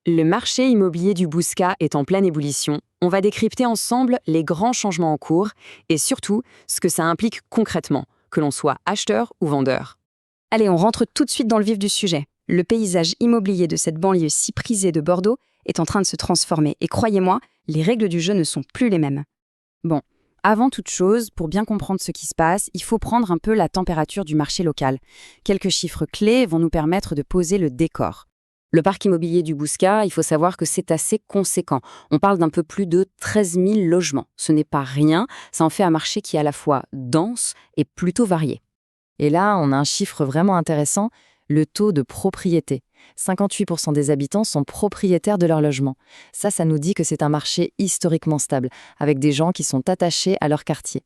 Le marché immobilier du Bouscat est en pleine ébullition. On va décrypter ensemble les grands changements en cours et surtout ce que ça implique concrètement, que l'on soit acheteur ou vendeur. Allez, on rentre tout de suite dans le vif du sujet. Le paysage immobilier de cette banlieue si prisée de Bordeaux est en train de se transformer. Et croyez-moi, les règles du jeu ne sont plus les mêmes. Bon, avant toute chose, pour bien comprendre ce qui se passe, il faut prendre un peu la température du marché local. Quelques chiffres clés vont nous permettre de poser le décor. Le parc immobilier du Bouscat, il faut savoir que c'est assez conséquent. On parle d'un peu plus de 13 000 logements. Ce n'est pas rien, ça en fait un marché qui est à la fois dense et plutôt varié. Et là, on a un chiffre vraiment intéressant, le taux de propriété. 58% des habitants sont propriétaires de leur logement. Ça nous dit que c'est un marché historiquement stable, avec des gens qui sont attachés à leur quartier.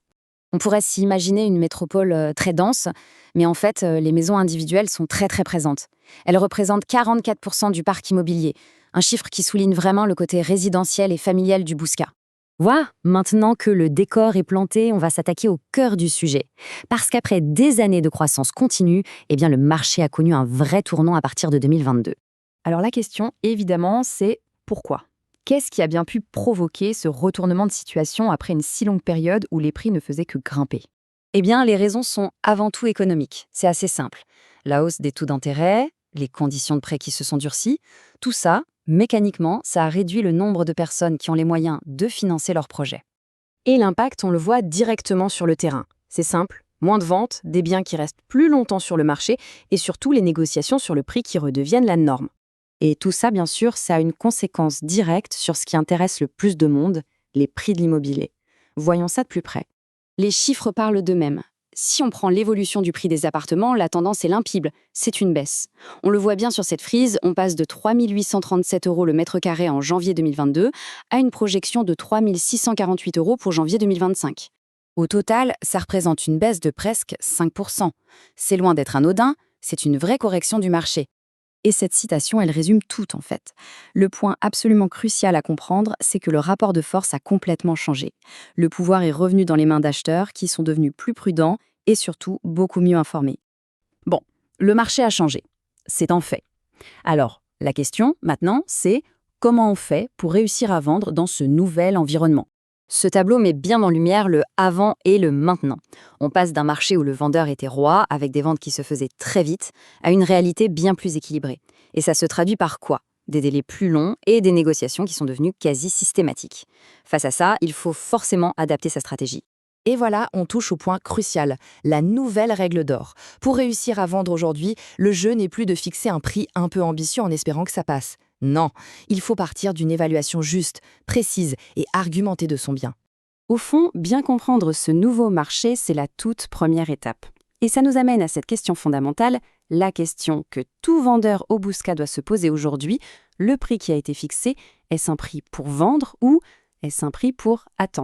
On pourrait s'imaginer une métropole très dense, mais en fait, les maisons individuelles sont très très présentes. Elles représentent 44% du parc immobilier, un chiffre qui souligne vraiment le côté résidentiel et familial du Bouscat. Voilà, maintenant que le décor est planté, on va s'attaquer au cœur du sujet. Parce qu'après des années de croissance continue, le marché a connu un vrai tournant à partir de 2022. Alors la question, évidemment, c'est pourquoi ? Qu'est-ce qui a bien pu provoquer ce retournement de situation après une si longue période où les prix ne faisaient que grimper ? Les raisons sont avant tout économiques. C'est assez simple. La hausse des taux d'intérêt, les conditions de prêt qui se sont durcies, tout ça, mécaniquement, ça a réduit le nombre de personnes qui ont les moyens de financer leurs projets. Et l'impact, on le voit directement sur le terrain. C'est simple, moins de ventes, des biens qui restent plus longtemps sur le marché et surtout les négociations sur le prix qui redeviennent la norme. Et tout ça, bien sûr, ça a une conséquence directe sur ce qui intéresse le plus de monde, les prix de l'immobilier. Voyons ça de plus près. Les chiffres parlent d'eux-mêmes. Si on prend l'évolution du prix des appartements, la tendance est limpide, c'est une baisse. On le voit bien sur cette frise, on passe de 3 837 € le mètre carré en janvier 2022 à une projection de 3 648 € pour janvier 2025. Au total, ça représente une baisse de presque 5%. C'est loin d'être anodin, c'est une vraie correction du marché. Et cette citation, elle résume tout en fait. Le point absolument crucial à comprendre, c'est que le rapport de force a complètement changé. Le pouvoir est revenu dans les mains d'acheteurs qui sont devenus plus prudents et surtout beaucoup mieux informés. Bon, le marché a changé. C'est un fait. Alors, la question maintenant, c'est comment on fait pour réussir à vendre dans ce nouvel environnement ? Ce tableau met bien en lumière le avant et le maintenant. On passe d'un marché où le vendeur était roi, avec des ventes qui se faisaient très vite, à une réalité bien plus équilibrée. Et ça se traduit par quoi ? Des délais plus longs et des négociations qui sont devenues quasi systématiques. Face à ça, il faut forcément adapter sa stratégie. Et voilà, on touche au point crucial, la nouvelle règle d'or. Pour réussir à vendre aujourd'hui, le jeu n'est plus de fixer un prix un peu ambitieux en espérant que ça passe. Non, il faut partir d'une évaluation juste, précise et argumentée de son bien. Au fond, bien comprendre ce nouveau marché, c'est la toute première étape. Et ça nous amène à cette question fondamentale, la question que tout vendeur au Bouscat doit se poser aujourd'hui, le prix qui a été fixé, est-ce un prix pour vendre ou est-ce un prix pour attendre ?